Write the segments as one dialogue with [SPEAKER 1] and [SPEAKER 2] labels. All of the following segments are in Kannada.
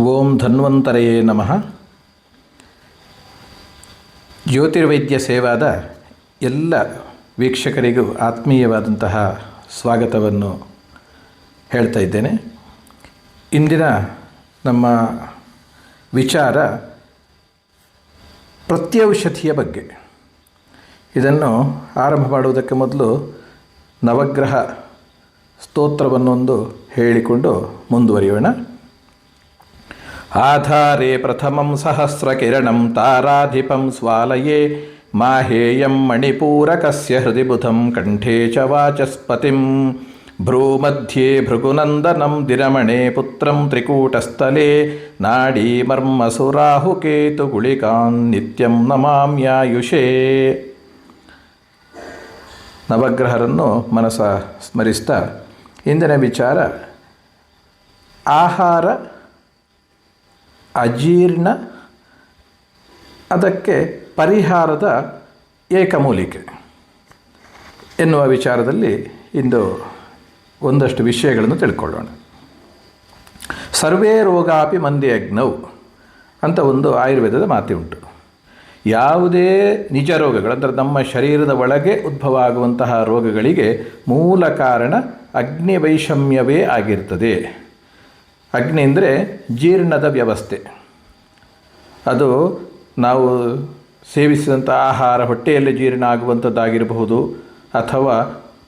[SPEAKER 1] ಓಂ ಧನ್ವಂತರಯೇ ನಮಃ. ಜ್ಯೋತಿರ್ವೈದ್ಯ ಸೇವಾದ ಎಲ್ಲ ವೀಕ್ಷಕರಿಗೂ ಆತ್ಮೀಯವಾದಂತಹ ಸ್ವಾಗತವನ್ನು ಹೇಳ್ತಾ ಇದ್ದೇನೆ. ಇಂದಿನ ನಮ್ಮ ವಿಚಾರ ಪ್ರತ್ಯೌಷಧಿಯ ಬಗ್ಗೆ. ಇದನ್ನು ಆರಂಭ ಮಾಡುವುದಕ್ಕೆ ಮೊದಲು ನವಗ್ರಹ ಸ್ತೋತ್ರವನ್ನೊಂದು ಹೇಳಿಕೊಂಡು ಮುಂದುವರಿಯೋಣ. ಆಧಾರೇ ಪ್ರಥಮಂ ಸಹಸ್ರಕಿರಣಂ ತಾರಾಧಿಪಂ ಸ್ವಾಲಯೇ ಮಾಹೇಯಂ ಮಣಿಪೂರಕಸ್ಯ ಹೃದಿ ಬುಧಂ ಕಂಠೇ ಚ ವಾಚಸ್ಪತಿಂ ಭ್ರೂಮಧ್ಯೆ ಭೃಗುನಂದನಂ ದಿರಮಣೆ ಪುತ್ರಂ ತ್ರಿಕೂಟಸ್ಥಲೆ ನಾಡೀಮರ್ಮಸುರಾಹುಕೇತು ಗುಳಿಕಾನ್ ನಿತ್ಯಂ ನಮಾಮ್ಯಾಯುಷೇ. ನವಗ್ರಹರನ್ನು ಮನಸ ಸ್ಮರಿಸ್ತಾ ಇಂದಿನ ವಿಚಾರ ಆಹಾರ ಅಜೀರ್ಣ, ಅದಕ್ಕೆ ಪರಿಹಾರದ ಏಕಮೂಲಿಕೆ ಎನ್ನುವ ವಿಚಾರದಲ್ಲಿ ಇಂದು ಒಂದಷ್ಟು ವಿಷಯಗಳನ್ನು ತಿಳ್ಕೊಳ್ಳೋಣ. ಸರ್ವೇ ರೋಗಾಪಿ ಮಂದೇ ಅಗ್ನೌ ಅಂತ ಒಂದು ಆಯುರ್ವೇದದ ಮಾತು ಉಂಟು. ಯಾವುದೇ ನಿಜ ರೋಗಗಳು ಅಂದರೆ ನಮ್ಮ ಶರೀರದ ಒಳಗೆ ಉದ್ಭವ ಆಗುವಂತಹ ರೋಗಗಳಿಗೆ ಮೂಲ ಕಾರಣ ಅಗ್ನಿ ವೈಷಮ್ಯವೇ ಆಗಿರ್ತದೆ. ಅಗ್ನಿ ಅಂದರೆ ಜೀರ್ಣದ ವ್ಯವಸ್ಥೆ. ಅದು ನಾವು ಸೇವಿಸಿದಂಥ ಆಹಾರ ಹೊಟ್ಟೆಯಲ್ಲಿ ಜೀರ್ಣ ಆಗುವಂಥದ್ದಾಗಿರಬಹುದು, ಅಥವಾ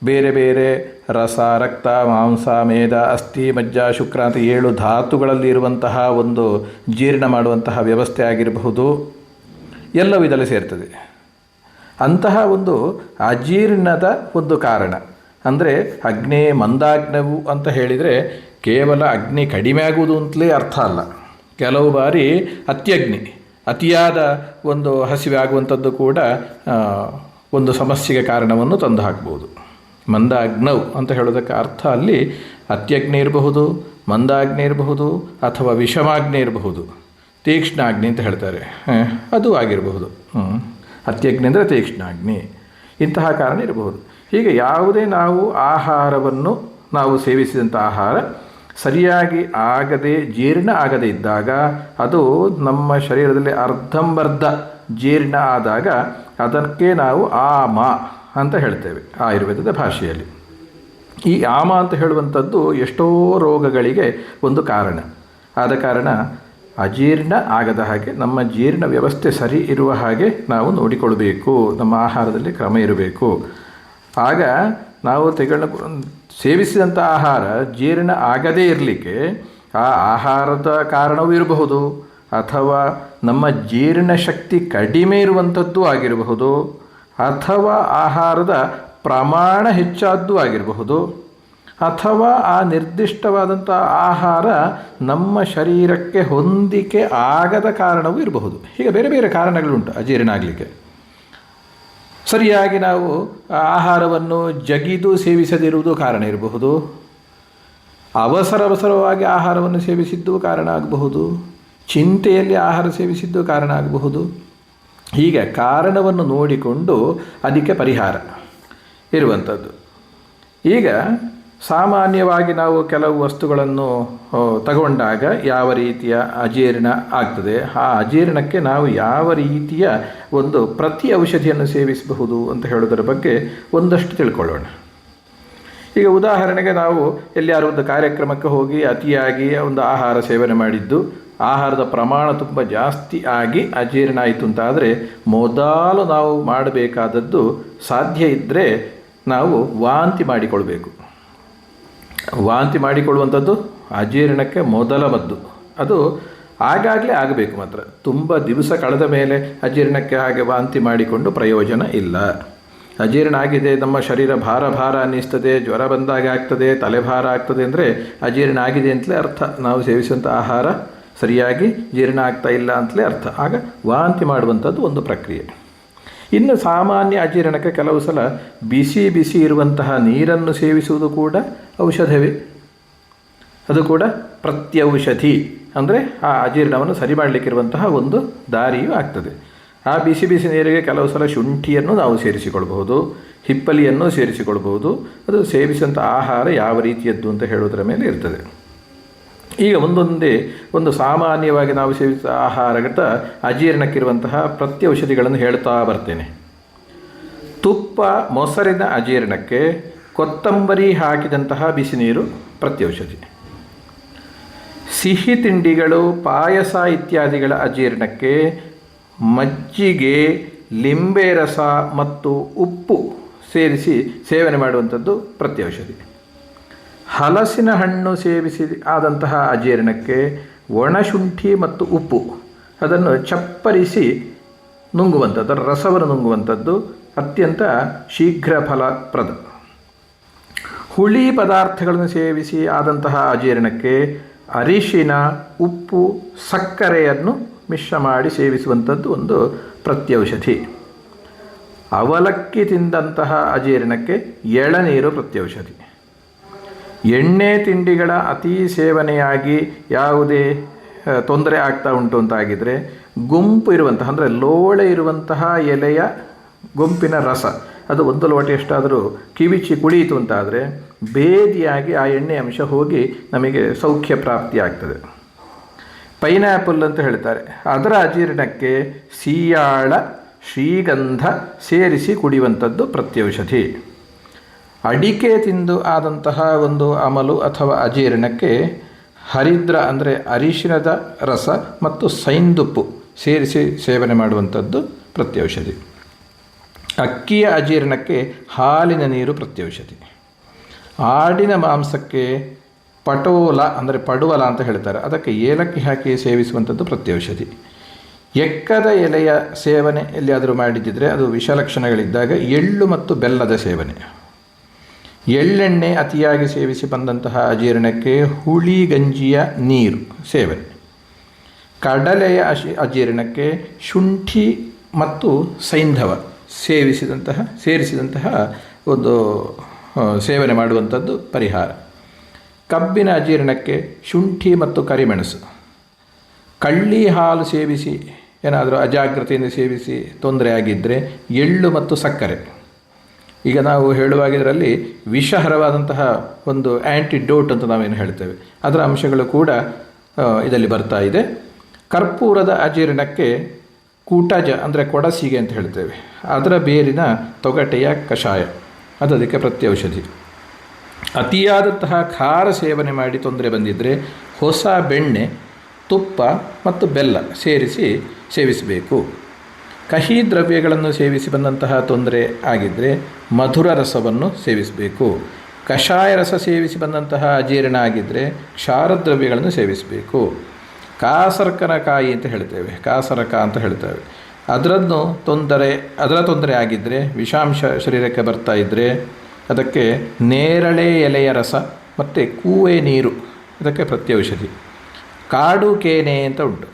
[SPEAKER 1] ಬೇರೆ ಬೇರೆ ರಸ, ರಕ್ತ, ಮಾಂಸ, ಮೇದ, ಅಸ್ಥಿ, ಮಜ್ಜ, ಶುಕ್ರ ಅಂತ 7 ಧಾತುಗಳಲ್ಲಿ ಇರುವಂತಹ ಒಂದು ಜೀರ್ಣ ಮಾಡುವಂತಹ ವ್ಯವಸ್ಥೆ ಆಗಿರಬಹುದು. ಎಲ್ಲವೂ ಇದರಲ್ಲಿ ಸೇರ್ತದೆ. ಅಂತಹ ಒಂದು ಅಜೀರ್ಣದ ಒಂದು ಕಾರಣ ಅಂದರೆ ಅಗ್ನೇ ಮಂದಾಗ್ನವು ಅಂತ ಹೇಳಿದರೆ ಕೇವಲ ಅಗ್ನಿ ಕಡಿಮೆ ಆಗುವುದು ಅಂತಲೇ ಅರ್ಥ ಅಲ್ಲ. ಕೆಲವು ಬಾರಿ ಅತಿಯಾದ ಒಂದು ಹಸಿವೆ ಆಗುವಂಥದ್ದು ಕೂಡ ಒಂದು ಸಮಸ್ಯೆಗೆ ಕಾರಣವನ್ನು ತಂದು ಹಾಕ್ಬೋದು. ಮಂದಾಗ್ನವು ಅಂತ ಹೇಳೋದಕ್ಕೆ ಅರ್ಥ ಅಲ್ಲಿ ಅತ್ಯಗ್ನಿ ಇರಬಹುದು, ಮಂದಾಗ್ನಿ ಇರಬಹುದು, ಅಥವಾ ವಿಷಮಾಗ್ನಿ ಇರಬಹುದು, ತೀಕ್ಷ್ಣಾಗ್ನಿ ಅಂತ ಹೇಳ್ತಾರೆ, ಅದು ಆಗಿರಬಹುದು. ಅತ್ಯಗ್ನಿ ಅಂದರೆ ತೀಕ್ಷ್ಣಾಗ್ನಿ, ಇಂತಹ ಕಾರಣ ಇರಬಹುದು. ಹೀಗೆ ಯಾವುದೇ ನಾವು ಆಹಾರವನ್ನು ನಾವು ಸೇವಿಸಿದಂಥ ಆಹಾರ ಸರಿಯಾಗಿ ಜೀರ್ಣ ಆಗದೇ ಇದ್ದಾಗ, ಅದು ನಮ್ಮ ಶರೀರದಲ್ಲಿ ಅರ್ಧಂಬರ್ಧ ಜೀರ್ಣ ಆದಾಗ ಅದಕ್ಕೆ ನಾವು ಆಮ ಅಂತ ಹೇಳ್ತೇವೆ ಆಯುರ್ವೇದದ ಭಾಷೆಯಲ್ಲಿ. ಈ ಆಮ ಅಂತ ಹೇಳುವಂಥದ್ದು ಎಷ್ಟೋ ರೋಗಗಳಿಗೆ ಒಂದು ಕಾರಣ. ಆದ ಕಾರಣ ಅಜೀರ್ಣ ಆಗದ ಹಾಗೆ, ನಮ್ಮ ಜೀರ್ಣ ವ್ಯವಸ್ಥೆ ಸರಿ ಇರುವ ಹಾಗೆ ನಾವು ನೋಡಿಕೊಳ್ಬೇಕು. ನಮ್ಮ ಆಹಾರದಲ್ಲಿ ಕ್ರಮ ಇರಬೇಕು. ಆಗ ನಾವು ಸೇವಿಸಿದಂಥ ಆಹಾರ ಜೀರ್ಣ ಆಗದೇ ಇರಲಿಕ್ಕೆ ಆ ಆಹಾರದ ಕಾರಣವೂ ಇರಬಹುದು, ಅಥವಾ ನಮ್ಮ ಜೀರ್ಣಶಕ್ತಿ ಕಡಿಮೆ ಇರುವಂಥದ್ದು ಆಗಿರಬಹುದು, ಅಥವಾ ಆಹಾರದ ಪ್ರಮಾಣ ಹೆಚ್ಚಾದ್ದು ಆಗಿರಬಹುದು, ಅಥವಾ ಆ ನಿರ್ದಿಷ್ಟವಾದಂಥ ಆಹಾರ ನಮ್ಮ ಶರೀರಕ್ಕೆ ಹೊಂದಿಕೆ ಆಗದ ಕಾರಣವೂ ಇರಬಹುದು. ಹೀಗೆ ಬೇರೆ ಬೇರೆ ಕಾರಣಗಳುಂಟು ಅಜೀರ್ಣ ಆಗಲಿಕ್ಕೆ. ಸರಿಯಾಗಿ ನಾವು ಆಹಾರವನ್ನು ಜಗಿದು ಸೇವಿಸದಿರುವುದು ಕಾರಣ ಇರಬಹುದು, ಅವಸರವಾಗಿ ಆಹಾರವನ್ನು ಸೇವಿಸಿದ್ದು ಕಾರಣ ಆಗಬಹುದು, ಚಿಂತೆಯಲ್ಲಿ ಆಹಾರ ಸೇವಿಸಿದ್ದು ಕಾರಣ ಆಗಬಹುದು. ಹೀಗೆ ಕಾರಣವನ್ನು ನೋಡಿಕೊಂಡು ಅದಕ್ಕೆ ಪರಿಹಾರ ಇರುವಂಥದ್ದು. ಈಗ ಸಾಮಾನ್ಯವಾಗಿ ನಾವು ಕೆಲವು ವಸ್ತುಗಳನ್ನು ತಗೊಂಡಾಗ ಯಾವ ರೀತಿಯ ಅಜೀರ್ಣ ಆಗ್ತದೆ, ಆ ಅಜೀರ್ಣಕ್ಕೆ ನಾವು ಯಾವ ರೀತಿಯ ಒಂದು ಪ್ರತಿ ಔಷಧಿಯನ್ನು ಸೇವಿಸಬಹುದು ಅಂತ ಹೇಳೋದರ ಬಗ್ಗೆ ಒಂದಷ್ಟು ತಿಳ್ಕೊಳ್ಳೋಣ. ಈಗ ಉದಾಹರಣೆಗೆ ನಾವು ಎಲ್ಲಿಯಾರು ಒಂದು ಕಾರ್ಯಕ್ರಮಕ್ಕೆ ಹೋಗಿ ಅತಿಯಾಗಿ ಒಂದು ಆಹಾರ ಸೇವನೆ ಮಾಡಿದ್ದು, ಆಹಾರದ ಪ್ರಮಾಣ ತುಂಬ ಜಾಸ್ತಿ ಆಗಿ ಅಜೀರ್ಣ ಆಯಿತು ಅಂತಾದರೆ ಮೊದಲು ನಾವು ಮಾಡಬೇಕಾದದ್ದು, ಸಾಧ್ಯ ಇದ್ದರೆ ನಾವು ವಾಂತಿ ಮಾಡಿಕೊಳ್ಬೇಕು. ವಾಂತಿ ಮಾಡಿಕೊಳ್ಳುವಂಥದ್ದು ಅಜೀರ್ಣಕ್ಕೆ ಮೊದಲ ಮದ್ದು. ಅದು ಆಗಾಗಲೇ ಆಗಬೇಕು ಮಾತ್ರ. ತುಂಬ ದಿವಸ ಕಳೆದ ಮೇಲೆ ಅಜೀರ್ಣಕ್ಕೆ ಹಾಗೆ ವಾಂತಿ ಮಾಡಿಕೊಂಡು ಪ್ರಯೋಜನ ಇಲ್ಲ. ಅಜೀರ್ಣ ಆಗಿದೆ, ನಮ್ಮ ಶರೀರ ಭಾರ ಅನ್ನಿಸ್ತದೆ, ಜ್ವರ ಬಂದಾಗ ಆಗ್ತದೆ, ತಲೆಭಾರ ಆಗ್ತದೆ ಅಂದರೆ ಅಜೀರ್ಣ ಆಗಿದೆ ಅಂತಲೇ ಅರ್ಥ. ನಾವು ಸೇವಿಸುವಂಥ ಆಹಾರ ಸರಿಯಾಗಿ ಜೀರ್ಣ ಆಗ್ತಾ ಇಲ್ಲ ಅಂತಲೇ ಅರ್ಥ. ಆಗ ವಾಂತಿ ಮಾಡುವಂಥದ್ದು ಒಂದು ಪ್ರಕ್ರಿಯೆ. ಇನ್ನು ಸಾಮಾನ್ಯ ಅಜೀರ್ಣಕ್ಕೆ ಕೆಲವು ಸಲ ಬಿಸಿ ಇರುವಂತಹ ನೀರನ್ನು ಸೇವಿಸುವುದು ಕೂಡ ಔಷಧವೇ. ಅದು ಕೂಡ ಪ್ರತ್ಯೌಷಧಿ, ಅಂದರೆ ಆ ಅಜೀರ್ಣವನ್ನು ಸರಿ ಮಾಡಲಿಕ್ಕಿರುವಂತಹ ಒಂದು ದಾರಿಯೂ ಆಗ್ತದೆ. ಆ ಬಿಸಿ ನೀರಿಗೆ ಕೆಲವು ಸಲ ಶುಂಠಿಯನ್ನು ನಾವು ಸೇರಿಸಿಕೊಳ್ಬಹುದು, ಹಿಪ್ಪಲಿಯನ್ನು ಸೇರಿಸಿಕೊಳ್ಬಹುದು. ಅದು ಸೇವಿಸಿದಂಥ ಆಹಾರ ಯಾವ ರೀತಿಯದ್ದು ಅಂತ ಹೇಳೋದರ ಮೇಲೆ ಇರ್ತದೆ. ಈಗ ಒಂದು ಸಾಮಾನ್ಯವಾಗಿ ನಾವು ಸೇವಿಸಿದ ಆಹಾರಗತ ಅಜೀರ್ಣಕ್ಕಿರುವಂತಹ ಪ್ರತ್ಯೌಷಧಿಗಳನ್ನು ಹೇಳ್ತಾ ಬರ್ತೇನೆ. ತುಪ್ಪ ಮೊಸರಿನ ಅಜೀರ್ಣಕ್ಕೆ ಕೊತ್ತಂಬರಿ ಹಾಕಿದಂತಹ ಬಿಸಿ ನೀರು ಪ್ರತ್ಯೌಷಧಿ. ಸಿಹಿ ತಿಂಡಿಗಳು, ಪಾಯಸ ಇತ್ಯಾದಿಗಳ ಅಜೀರ್ಣಕ್ಕೆ ಮಜ್ಜಿಗೆ, ಲಿಂಬೆ ರಸ ಮತ್ತು ಉಪ್ಪು ಸೇರಿಸಿ ಸೇವನೆ ಮಾಡುವಂಥದ್ದು ಪ್ರತ್ಯೌಷಧಿ. ಹಲಸಿನ ಹಣ್ಣು ಸೇವಿಸಿ ಆದಂತಹ ಅಜೀರ್ಣಕ್ಕೆ ಒಣಶುಂಠಿ ಮತ್ತು ಉಪ್ಪು ಅದನ್ನು ಚಪ್ಪರಿಸಿ ನುಂಗುವಂಥದ್ದು, ಅದರ ರಸವನ್ನು ನುಂಗುವಂಥದ್ದು ಅತ್ಯಂತ ಶೀಘ್ರ ಫಲಪ್ರದ. ಹುಳಿ ಪದಾರ್ಥಗಳನ್ನು ಸೇವಿಸಿ ಆದಂತಹ ಅಜೀರ್ಣಕ್ಕೆ ಅರಿಶಿನ, ಉಪ್ಪು, ಸಕ್ಕರೆಯನ್ನು ಮಿಶ್ರ ಮಾಡಿ ಸೇವಿಸುವಂಥದ್ದು ಒಂದು ಪ್ರತ್ಯೌಷಧಿ. ಅವಲಕ್ಕಿ ತಿಂದಂತಹ ಅಜೀರ್ಣಕ್ಕೆ ಎಳನೀರು ಪ್ರತ್ಯೌಷಧಿ. ಎಣ್ಣೆ ತಿಂಡಿಗಳ ಅತಿ ಸೇವನೆಯಾಗಿ ಯಾವುದೇ ತೊಂದರೆ ಆಗ್ತಾ ಉಂಟು ಅಂತಾಗಿದ್ದರೆ ಗುಂಪು ಇರುವಂತಹ ಅಂದರೆ ಲೋಳೆ ಇರುವಂತಹ ಎಲೆಯ ಗುಂಪಿನ ರಸ ಅದು ಒಂದು ಲೋಟ ಎಷ್ಟಾದರೂ ಕಿವಿಚಿ ಕುಡಿಯಿತು ಅಂತಾದರೆ ಬೇದಿಯಾಗಿ ಆ ಎಣ್ಣೆ ಅಂಶ ಹೋಗಿ ನಮಗೆ ಸೌಖ್ಯ ಪ್ರಾಪ್ತಿಯಾಗ್ತದೆ. ಪೈನಾಪಲ್ ಅಂತ ಹೇಳ್ತಾರೆ, ಅದರ ಅಜೀರ್ಣಕ್ಕೆ ಸೀಯಾಳ, ಶ್ರೀಗಂಧ ಸೇರಿಸಿ ಕುಡಿಯುವಂಥದ್ದು ಪ್ರತ್ಯೌಷಧಿ. ಅಡಿಕೆ ತಿಂದು ಆದಂತಹ ಒಂದು ಅಮಲು ಅಥವಾ ಅಜೀರ್ಣಕ್ಕೆ ಹರಿದ್ರ ಅಂದರೆ ಅರಿಶಿಣದ ರಸ ಮತ್ತು ಸೈಂದುಪ್ಪು ಸೇರಿಸಿ ಸೇವನೆ ಮಾಡುವಂಥದ್ದು ಪ್ರತ್ಯೌಷಧಿ. ಅಕ್ಕಿಯ ಅಜೀರ್ಣಕ್ಕೆ ಹಾಲಿನ ನೀರು ಪ್ರತ್ಯೌಷಧಿ. ಆಡಿನ ಮಾಂಸಕ್ಕೆ ಪಟೋಲ ಅಂದರೆ ಪಡುವಲ ಅಂತ ಹೇಳ್ತಾರೆ, ಅದಕ್ಕೆ ಏಲಕ್ಕಿ ಹಾಕಿ ಸೇವಿಸುವಂಥದ್ದು ಪ್ರತ್ಯೌಷಧಿ. ಎಕ್ಕದ ಎಲೆಯ ಸೇವನೆ ಎಲ್ಲಿಯಾದರೂ ಮಾಡಿದ್ದಿದ್ರೆ ಅದು ವಿಷಲಕ್ಷಣಗಳಿದ್ದಾಗ ಎಳ್ಳು ಮತ್ತು ಬೆಲ್ಲದ ಸೇವನೆ. ಎಳ್ಳೆಣ್ಣೆ ಅತಿಯಾಗಿ ಸೇವಿಸಿ ಬಂದಂತಹ ಅಜೀರ್ಣಕ್ಕೆ ಹುಳಿ ಗಂಜಿಯ ನೀರು ಸೇವನೆ. ಕಡಲೆಯ ಅಜೀರ್ಣಕ್ಕೆ ಶುಂಠಿ ಮತ್ತು ಸೈಂಧವ ಸೇರಿಸಿದಂತಹ ಒಂದು ಸೇವನೆ ಮಾಡುವಂಥದ್ದು ಪರಿಹಾರ. ಕಬ್ಬಿನ ಅಜೀರ್ಣಕ್ಕೆ ಶುಂಠಿ ಮತ್ತು ಕರಿಮೆಣಸು. ಕಳ್ಳಿ ಹಾಲು ಸೇವಿಸಿ ಏನಾದರೂ ಅಜಾಗ್ರತೆಯಿಂದ ಸೇವಿಸಿ ತೊಂದರೆ ಆಗಿದ್ದರೆ ಎಳ್ಳು ಮತ್ತು ಸಕ್ಕರೆ. ಈಗ ನಾವು ಹೇಳುವಾಗಿದ್ದರಲ್ಲಿ ವಿಷಹರವಾದಂತಹ ಒಂದು ಆ್ಯಂಟಿಡೋಟ್ ಅಂತ ನಾವೇನು ಹೇಳ್ತೇವೆ, ಅದರ ಅಂಶಗಳು ಕೂಡ ಇದರಲ್ಲಿ ಬರ್ತಾ ಇದೆ. ಕರ್ಪೂರದ ಅಜೀರ್ಣಕ್ಕೆ ಕೂಟಜ ಅಂದರೆ ಕೊಡಸಿಗೆ ಅಂತ ಹೇಳ್ತೇವೆ, ಅದರ ಬೇರಿನ ತೊಗಟೆಯ ಕಷಾಯ ಅದಕ್ಕೆ ಪ್ರತ್ಯೌಷಧಿ. ಅತಿಯಾದಂತಹ ಖಾರ ಸೇವನೆ ಮಾಡಿ ತೊಂದರೆ ಬಂದಿದ್ದರೆ ಹೊಸ ಬೆಣ್ಣೆ, ತುಪ್ಪ ಮತ್ತು ಬೆಲ್ಲ ಸೇವಿಸಬೇಕು. ಕಹಿ ದ್ರವ್ಯಗಳನ್ನು ಸೇವಿಸಿ ಬಂದಂತಹ ತೊಂದರೆ ಆಗಿದ್ದರೆ ಮಧುರ ರಸವನ್ನು ಸೇವಿಸಬೇಕು. ಕಷಾಯ ರಸ ಸೇವಿಸಿ ಬಂದಂತಹ ಅಜೀರ್ಣ ಆಗಿದ್ದರೆ ಕ್ಷಾರ ದ್ರವ್ಯಗಳನ್ನು ಸೇವಿಸಬೇಕು. ಕಾಸರಕನಕಾಯಿ ಅಂತ ಹೇಳ್ತೇವೆ, ಕಾಸರಕ ಅಂತ ಹೇಳ್ತೇವೆ, ಅದರ ತೊಂದರೆ ಆಗಿದ್ದರೆ ವಿಷಾಂಶ ಶರೀರಕ್ಕೆ ಬರ್ತಾ ಇದ್ದರೆ ಅದಕ್ಕೆ ನೇರಳೆ ಎಲೆಯ ರಸ ಮತ್ತು ಕೂವೆ ನೀರು ಅದಕ್ಕೆ ಪ್ರತ್ಯೌಷಧಿ. ಕಾಡು ಕೇನೆ ಅಂತ ಉಂಟು,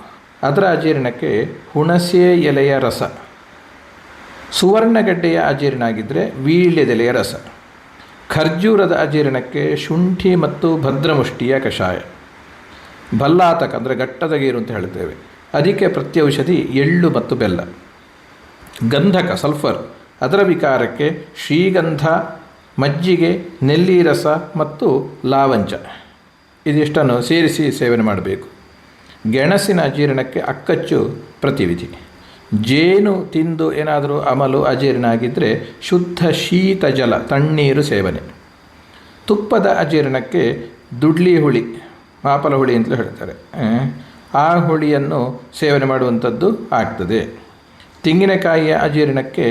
[SPEAKER 1] ಅದರ ಅಜೀರ್ಣಕ್ಕೆ ಹುಣಸೆ ಎಲೆಯ ರಸ. ಸುವರ್ಣಗಡ್ಡೆಯ ಅಜೀರ್ಣ ಆಗಿದ್ದರೆ ವೀಳ್ಯದೆಲೆಯ ರಸ. ಖರ್ಜೂರದ ಅಜೀರ್ಣಕ್ಕೆ ಶುಂಠಿ ಮತ್ತು ಭದ್ರಮುಷ್ಟಿಯ ಕಷಾಯ. ಭಲ್ಲಾತಕ ಅಂದರೆ ಗಟ್ಟದ ಗೀರು ಅಂತ ಹೇಳ್ತೇವೆ, ಅದಕ್ಕೆ ಪ್ರತ್ಯೌಷಧಿ ಎಳ್ಳು ಮತ್ತು ಬೆಲ್ಲ. ಗಂಧಕ ಸಲ್ಫರ್, ಅದರ ವಿಕಾರಕ್ಕೆ ಶ್ರೀಗಂಧ, ಮಜ್ಜಿಗೆ, ನೆಲ್ಲಿ ರಸ ಮತ್ತು ಲಾವಂಚ ಇದಿಷ್ಟನ್ನು ಸೇರಿಸಿ ಸೇವನೆ ಮಾಡಬೇಕು. ಗೆಣಸಿನ ಅಜೀರ್ಣಕ್ಕೆ ಅಕ್ಕಚ್ಚು ಪ್ರತಿವಿಧಿ. ಜೇನು ತಿಂದು ಏನಾದರೂ ಅಮಲು ಅಜೀರ್ಣ ಆಗಿದ್ದರೆ ಶುದ್ಧ ಶೀತ ಜಲ ತಣ್ಣೀರು ಸೇವನೆ. ತುಪ್ಪದ ಅಜೀರ್ಣಕ್ಕೆ ದುಡ್ಲಿ ಹುಳಿ, ಮಾಪಲ ಹುಳಿ ಅಂತಲೂ ಹೇಳ್ತಾರೆ, ಆ ಹುಳಿಯನ್ನು ಸೇವನೆ ಮಾಡುವಂಥದ್ದು ಆಗ್ತದೆ. ತೆಂಗಿನಕಾಯಿಯ ಅಜೀರ್ಣಕ್ಕೆ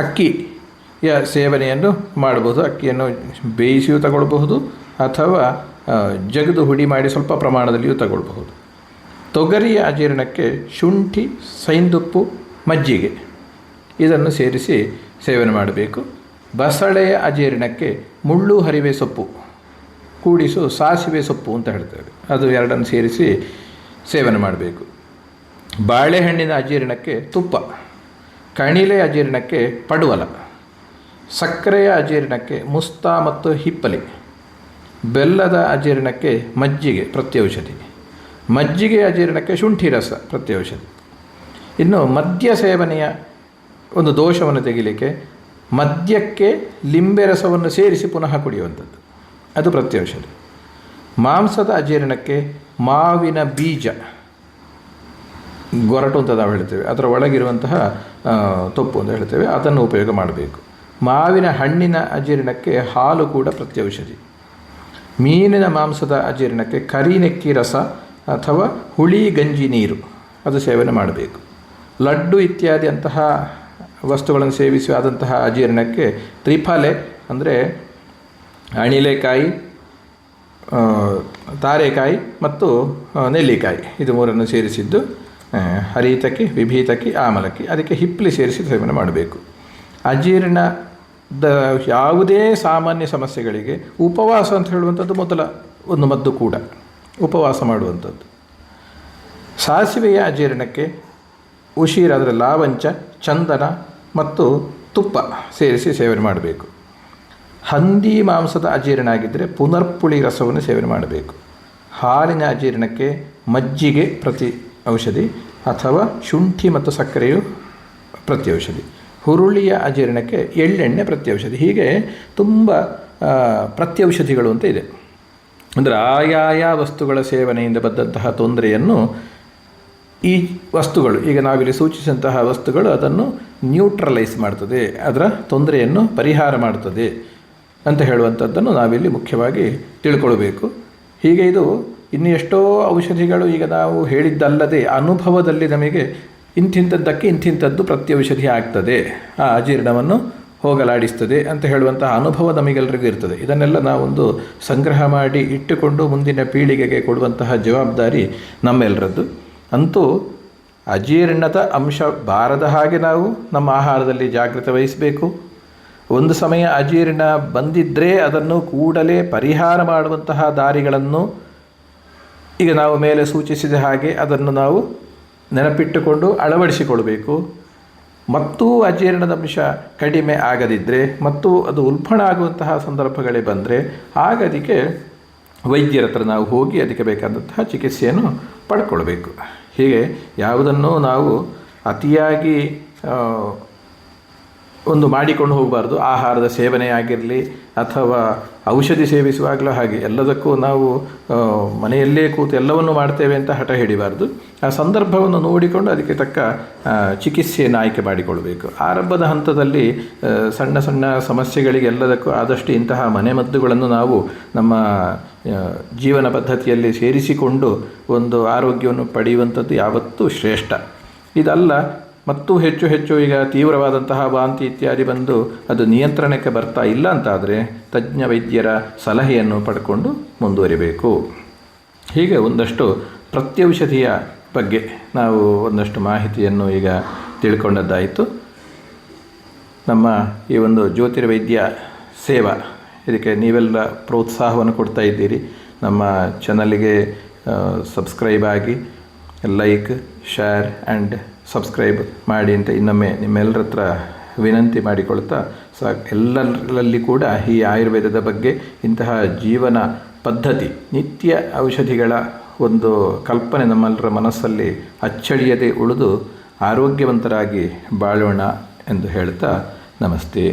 [SPEAKER 1] ಅಕ್ಕಿಯ ಸೇವನೆಯನ್ನು ಮಾಡಬಹುದು. ಅಕ್ಕಿಯನ್ನು ಬೇಯಿಸಿಯೂ ತಗೊಳ್ಬಹುದು ಅಥವಾ ಜಗದು ಹುಡಿ ಮಾಡಿ ಸ್ವಲ್ಪ ಪ್ರಮಾಣದಲ್ಲಿಯೂ ತಗೊಳ್ಬಹುದು. ತೊಗರಿಯ ಅಜೀರ್ಣಕ್ಕೆ ಶುಂಠಿ, ಸೈಂದುಪ್ಪು, ಮಜ್ಜಿಗೆ ಇದನ್ನು ಸೇರಿಸಿ ಸೇವನೆ ಮಾಡಬೇಕು. ಬಸಳೆಯ ಅಜೀರ್ಣಕ್ಕೆ ಮುಳ್ಳು ಹರಿವೆ ಸೊಪ್ಪು ಕೂಡಿಸು ಸಾಸಿವೆ ಸೊಪ್ಪು ಅಂತ ಹೇಳ್ತೇವೆ, ಅದು ಎರಡನ್ನು ಸೇರಿಸಿ ಸೇವನೆ ಮಾಡಬೇಕು. ಬಾಳೆಹಣ್ಣಿನ ಅಜೀರ್ಣಕ್ಕೆ ತುಪ್ಪ. ಕಣಿಲೆ ಅಜೀರ್ಣಕ್ಕೆ ಪಡುವಲ. ಸಕ್ಕರೆಯ ಅಜೀರ್ಣಕ್ಕೆ ಮುಸ್ತಾ ಮತ್ತು ಹಿಪ್ಪಲಿ. ಬೆಲ್ಲದ ಅಜೀರ್ಣಕ್ಕೆ ಮಜ್ಜಿಗೆ ಪ್ರತ್ಯೌಷಧಿ. ಮಜ್ಜಿಗೆ ಅಜೀರ್ಣಕ್ಕೆ ಶುಂಠಿ ರಸ ಪ್ರತ್ಯೌಷಧಿ. ಇನ್ನು ಮದ್ಯ ಸೇವನೆಯ ಒಂದು ದೋಷವನ್ನು ತೆಗಿಲಿಕ್ಕೆ ಮದ್ಯಕ್ಕೆ ಲಿಂಬೆ ರಸವನ್ನು ಸೇರಿಸಿ ಪುನಃ ಕುಡಿಯುವಂಥದ್ದು, ಅದು ಪ್ರತ್ಯೌಷಧಿ. ಮಾಂಸದ ಅಜೀರ್ಣಕ್ಕೆ ಮಾವಿನ ಬೀಜ, ಗೊರಟು ಅಂತ ನಾವು ಹೇಳ್ತೇವೆ, ಅದರ ಒಳಗಿರುವಂತಹ ತೊಪ್ಪು ಅಂತ ಹೇಳ್ತೇವೆ, ಅದನ್ನು ಉಪಯೋಗ ಮಾಡಬೇಕು. ಮಾವಿನ ಹಣ್ಣಿನ ಅಜೀರ್ಣಕ್ಕೆ ಹಾಲು ಕೂಡ ಪ್ರತ್ಯೌಷಧಿ. ಮೀನಿನ ಮಾಂಸದ ಅಜೀರ್ಣಕ್ಕೆ ಕರಿನೆಕ್ಕಿ ರಸ ಅಥವಾ ಹುಳಿ ಗಂಜಿ ನೀರು ಅದು ಸೇವನೆ ಮಾಡಬೇಕು. ಲಡ್ಡು ಇತ್ಯಾದಿ ಅಂತಹ ವಸ್ತುಗಳನ್ನು ಸೇವಿಸಿ ಆದಂತಹ ಅಜೀರ್ಣಕ್ಕೆ ತ್ರಿಫಲೆ ಅಂದರೆ ಅಣಿಲೆಕಾಯಿ, ತಾರೆಕಾಯಿ ಮತ್ತು ನೆಲ್ಲಿಕಾಯಿ ಇದು ಮೂರನ್ನು ಸೇರಿಸಿದ್ದು ಹರಿತಕ್ಕಿ, ವಿಭೀತಕ್ಕಿ, ಆಮಲಕ್ಕಿ, ಅದಕ್ಕೆ ಹಿಪ್ಪಲಿ ಸೇರಿಸಿ ಸೇವನೆ ಮಾಡಬೇಕು. ಅಜೀರ್ಣದ ಯಾವುದೇ ಸಾಮಾನ್ಯ ಸಮಸ್ಯೆಗಳಿಗೆ ಉಪವಾಸ ಅಂತ ಹೇಳುವಂಥದ್ದು ಮೊದಲ ಒಂದು ಮದ್ದು ಕೂಡ, ಉಪವಾಸ ಮಾಡುವಂಥದ್ದು. ಸಾಸಿವೆಯ ಅಜೀರ್ಣಕ್ಕೆ ಉಶೀರ ಅಂದರೆ ಲಾವಂಚ, ಚಂದನ ಮತ್ತು ತುಪ್ಪ ಸೇರಿಸಿ ಸೇವನೆ ಮಾಡಬೇಕು. ಹಂದಿ ಮಾಂಸದ ಅಜೀರ್ಣ ಆಗಿದ್ದರೆ ಪುನರ್ಪುಳಿ ರಸವನ್ನು ಸೇವನೆ ಮಾಡಬೇಕು. ಹಾಲಿನ ಅಜೀರ್ಣಕ್ಕೆ ಮಜ್ಜಿಗೆ ಪ್ರತಿ ಔಷಧಿ ಅಥವಾ ಶುಂಠಿ ಮತ್ತು ಸಕ್ಕರೆಯು ಪ್ರತ್ಯೌಷಧಿ. ಹುರುಳಿಯ ಅಜೀರ್ಣಕ್ಕೆ ಎಳ್ಳೆಣ್ಣೆ ಪ್ರತ್ಯೌಷಧಿ. ಹೀಗೆ ತುಂಬ ಪ್ರತ್ಯೌಷಧಿಗಳು ಅಂತ ಇದೆ. ಅಂದರೆ ಆಯಾಯ ವಸ್ತುಗಳ ಸೇವನೆಯಿಂದ ಬಂದಂತಹ ತೊಂದರೆಯನ್ನು ಈ ವಸ್ತುಗಳು, ಈಗ ನಾವಿಲ್ಲಿ ಸೂಚಿಸಿದಂತಹ ವಸ್ತುಗಳು ಅದನ್ನು ನ್ಯೂಟ್ರಲೈಸ್ ಮಾಡ್ತದೆ, ಅದರ ತೊಂದರೆಯನ್ನು ಪರಿಹಾರ ಮಾಡ್ತದೆ ಅಂತ ಹೇಳುವಂಥದ್ದನ್ನು ನಾವಿಲ್ಲಿ ಮುಖ್ಯವಾಗಿ ತಿಳ್ಕೊಳ್ಬೇಕು. ಹೀಗೆ ಇದು ಇನ್ನು ಎಷ್ಟೋ ಔಷಧಿಗಳು ಈಗ ನಾವು ಹೇಳಿದ್ದಲ್ಲದೆ ಅನುಭವದಲ್ಲಿ ನಮಗೆ ಇಂಥಿಂಥದ್ದಕ್ಕೆ ಇಂಥಿಂಥದ್ದು ಪ್ರತ್ಯೌಷಧಿ ಆಗ್ತದೆ, ಆ ಅಜೀರ್ಣವನ್ನು ಹೋಗಲಾಡಿಸ್ತದೆ ಅಂತ ಹೇಳುವಂತಹ ಅನುಭವ ನಮಗೆಲ್ಲರಿಗೂ ಇರ್ತದೆ. ಇದನ್ನೆಲ್ಲ ನಾವೊಂದು ಸಂಗ್ರಹ ಮಾಡಿ ಇಟ್ಟುಕೊಂಡು ಮುಂದಿನ ಪೀಳಿಗೆಗೆ ಕೊಡುವಂತಹ ಜವಾಬ್ದಾರಿ ನಮ್ಮೆಲ್ಲರದ್ದು. ಅಂತೂ ಅಜೀರ್ಣದ ಅಂಶ ಬಾರದ ಹಾಗೆ ನಾವು ನಮ್ಮ ಆಹಾರದಲ್ಲಿ ಜಾಗೃತೆ ವಹಿಸಬೇಕು. ಒಂದು ಸಮಯ ಅಜೀರ್ಣ ಬಂದಿದ್ದರೆ ಅದನ್ನು ಕೂಡಲೇ ಪರಿಹಾರ ಮಾಡುವಂತಹ ದಾರಿಗಳನ್ನು ಈಗ ನಾವು ಮೇಲೆ ಸೂಚಿಸಿದ ಹಾಗೆ ಅದನ್ನು ನಾವು ನೆನಪಿಟ್ಟುಕೊಂಡು ಅಳವಡಿಸಿಕೊಳ್ಬೇಕು. ಮತ್ತು ಅಜೀರ್ಣದ ಅಂಶ ಕಡಿಮೆ ಆಗದಿದ್ದರೆ ಮತ್ತು ಅದು ಉಲ್ಬಣ ಆಗುವಂತಹ ಸಂದರ್ಭಗಳೇ ಬಂದರೆ ಆಗ ಅದಕ್ಕೆ ವೈದ್ಯರ ಹತ್ರ ನಾವು ಹೋಗಿ ಅದಕ್ಕೆ ಬೇಕಾದಂತಹ ಚಿಕಿತ್ಸೆಯನ್ನು ಪಡ್ಕೊಳ್ಬೇಕು. ಹೀಗೆ ಯಾವುದನ್ನು ನಾವು ಅತಿಯಾಗಿ ಒಂದು ಮಾಡಿಕೊಂಡು ಹೋಗಬಾರ್ದು. ಆಹಾರದ ಸೇವನೆ ಆಗಿರಲಿ ಅಥವಾ ಔಷಧಿ ಸೇವಿಸುವಾಗಲೂ ಹಾಗೆ ಎಲ್ಲದಕ್ಕೂ ನಾವು ಮನೆಯಲ್ಲೇ ಕೂತು ಎಲ್ಲವನ್ನು ಮಾಡ್ತೇವೆ ಅಂತ ಹಠ ಹಿಡಿಬಾರ್ದು. ಆ ಸಂದರ್ಭವನ್ನು ನೋಡಿಕೊಂಡು ಅದಕ್ಕೆ ತಕ್ಕ ಚಿಕಿತ್ಸೆಯನ್ನು ಆಯ್ಕೆ ಮಾಡಿಕೊಳ್ಬೇಕು. ಆರಂಭದ ಹಂತದಲ್ಲಿ ಸಣ್ಣ ಸಣ್ಣ ಸಮಸ್ಯೆಗಳಿಗೆ ಎಲ್ಲದಕ್ಕೂ ಆದಷ್ಟು ಇಂತಹ ಮನೆಮದ್ದುಗಳನ್ನು ನಾವು ನಮ್ಮ ಜೀವನ ಪದ್ಧತಿಯಲ್ಲಿ ಸೇರಿಸಿಕೊಂಡು ಒಂದು ಆರೋಗ್ಯವನ್ನು ಪಡೆಯುವಂಥದ್ದು ಯಾವತ್ತೂ ಶ್ರೇಷ್ಠ. ಇದಲ್ಲ ಮತ್ತು ಹೆಚ್ಚು ಹೆಚ್ಚು ಈಗ ತೀವ್ರವಾದಂತಹ ವಾಂತಿ ಇತ್ಯಾದಿ ಬಂದು ಅದು ನಿಯಂತ್ರಣಕ್ಕೆ ಬರ್ತಾ ಇಲ್ಲ ಅಂತಾದರೆ ತಜ್ಞ ವೈದ್ಯರ ಸಲಹೆಯನ್ನು ಪಡ್ಕೊಂಡು ಮುಂದುವರಿಬೇಕು. ಹೀಗೆ ಒಂದಷ್ಟು ಪ್ರತ್ಯೌಷಧಿಯ ಬಗ್ಗೆ ನಾವು ಒಂದಷ್ಟು ಮಾಹಿತಿಯನ್ನು ಈಗ ತಿಳ್ಕೊಂಡದ್ದಾಯಿತು. ನಮ್ಮ ಈ ಒಂದು ಜ್ಯೋತಿರ್ವೈದ್ಯ ಸೇವಾ ಇದಕ್ಕೆ ನೀವೆಲ್ಲ ಪ್ರೋತ್ಸಾಹವನ್ನು ಕೊಡ್ತಾ ಇದ್ದೀರಿ. ನಮ್ಮ ಚಾನಲ್ಗೆ ಸಬ್ಸ್ಕ್ರೈಬ್ ಆಗಿ, ಲೈಕ್, ಶೇರ್ ಆ್ಯಂಡ್ ಸಬ್ಸ್ಕ್ರೈಬ್ ಮಾಡಿ ಅಂತ ಇನ್ನೊಮ್ಮೆ ನಿಮ್ಮೆಲ್ಲರ ಹತ್ರ ವಿನಂತಿ ಮಾಡಿಕೊಳ್ತಾ ಎಲ್ಲರಲ್ಲಿ ಕೂಡ ಈ ಆಯುರ್ವೇದದ ಬಗ್ಗೆ ಇಂತಹ ಜೀವನ ಪದ್ಧತಿ, ನಿತ್ಯ ಔಷಧಿಗಳ ಒಂದು ಕಲ್ಪನೆ ನಮ್ಮೆಲ್ಲರ ಮನಸ್ಸಲ್ಲಿ ಅಚ್ಚಳಿಯದೆ ಉಳಿದು ಆರೋಗ್ಯವಂತರಾಗಿ ಬಾಳೋಣ ಎಂದು ಹೇಳ್ತಾ ನಮಸ್ತೆ.